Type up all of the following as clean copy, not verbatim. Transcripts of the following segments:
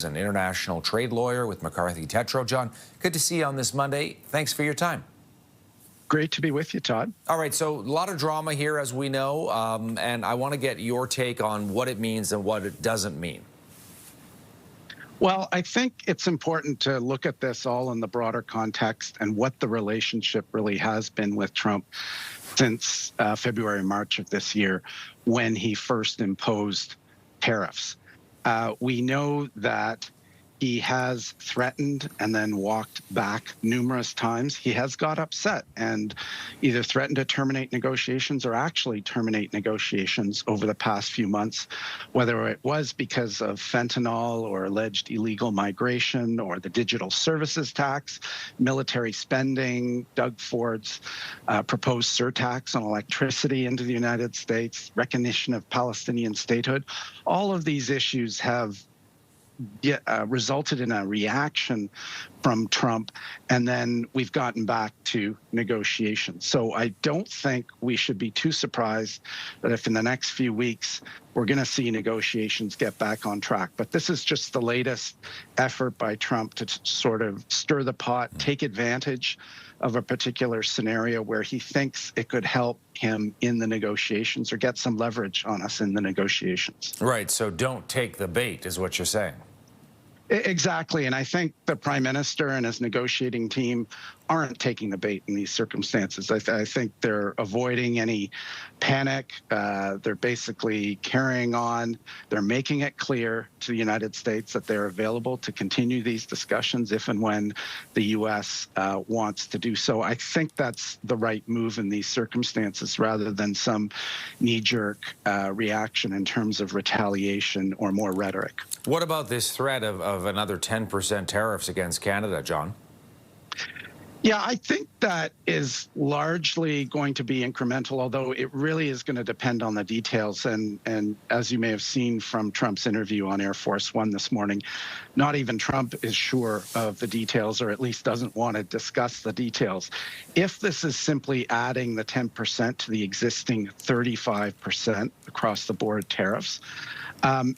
An international trade lawyer with McCarthy Tetro. John, good to see you on this Monday. Thanks for your time. Great to be with you, Todd. All right, so a lot of drama here, as we know, and I want to get your take on what it means and what it doesn't mean. Well, I think it's important to look at this all in the broader context and what the relationship really has been with Trump since February, March of this year, when he first imposed tariffs. We know that he has threatened and then walked back numerous times. He has got upset and either threatened to terminate negotiations or actually terminate negotiations over the past few months, whether it was because of fentanyl or alleged illegal migration or the digital services tax, military spending, Doug Ford's proposed surtax on electricity into the United States, recognition of Palestinian statehood. All of these issues have resulted in a reaction from Trump, and then we've gotten back to negotiations. So I don't think we should be too surprised that if in the next few weeks we're going to see negotiations get back on track. But this is just the latest effort by Trump to sort of stir the pot, take advantage of a particular scenario where he thinks it could help him in the negotiations or get some leverage on us in the negotiations. Right, so don't take the bait is what you're saying. Exactly, and I think the Prime Minister and his negotiating team aren't taking the bait in these circumstances. I think they're avoiding any panic. They're basically carrying on. They're making it clear to the United States that they're available to continue these discussions if and when the U.S. Wants to do so. I think that's the right move in these circumstances rather than some knee-jerk reaction in terms of retaliation or more rhetoric. What about this threat of another 10% tariffs against Canada, John? Yeah, I think that is largely going to be incremental, although it really is going to depend on the details. And as you may have seen from Trump's interview on Air Force One this morning, not even Trump is sure of the details, or at least doesn't want to discuss the details. If this is simply adding the 10% to the existing 35% across the board tariffs,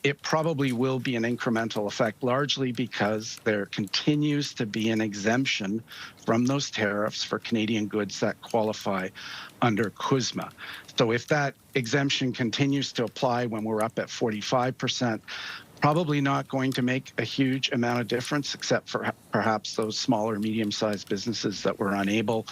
it probably will be an incremental effect, largely because there continues to be an exemption from those tariffs for Canadian goods that qualify under CUSMA. So if that exemption continues to apply when we're up at 45%, probably not going to make a huge amount of difference, except for perhaps those smaller, medium-sized businesses that were unable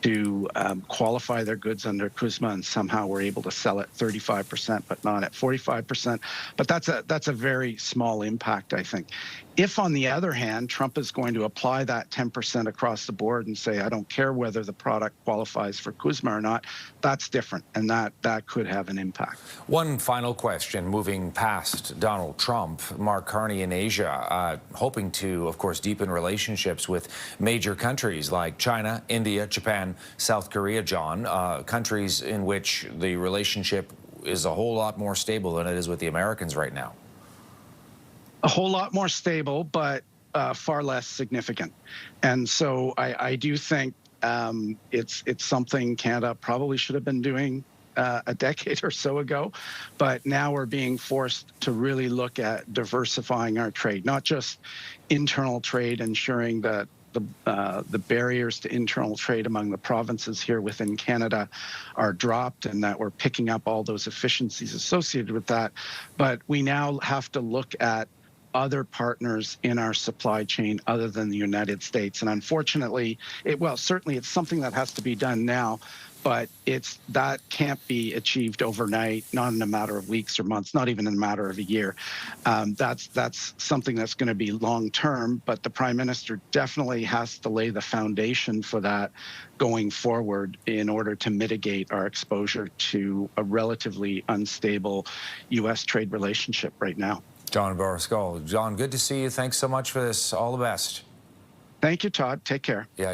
to qualify their goods under CUSMA and somehow were able to sell at 35%, but not at 45%. But that's a very small impact, I think. If, on the other hand, Trump is going to apply that 10% across the board and say, I don't care whether the product qualifies for CUSMA or not, that's different, and that could have an impact. One final question, moving past Donald Trump, Mark Carney in Asia, hoping to, of course, deepen relationships with major countries like China, India, Japan, South Korea, John, countries in which the relationship is a whole lot more stable than it is with the Americans right now. A whole lot more stable, but far less significant. And so I do think it's something Canada probably should have been doing a decade or so ago, but now we're being forced to really look at diversifying our trade, not just internal trade, ensuring that the barriers to internal trade among the provinces here within Canada are dropped and that we're picking up all those efficiencies associated with that. But we now have to look at other partners in our supply chain other than the United States. And unfortunately, certainly it's something that has to be done now, but that can't be achieved overnight, not in a matter of weeks or months, not even in a matter of a year. That's something that's going to be long term, but the Prime Minister definitely has to lay the foundation for that going forward in order to mitigate our exposure to a relatively unstable U.S. trade relationship right now. John Boscariol. John, good to see you. Thanks so much for this. All the best. Thank you, Todd. Take care. Yeah.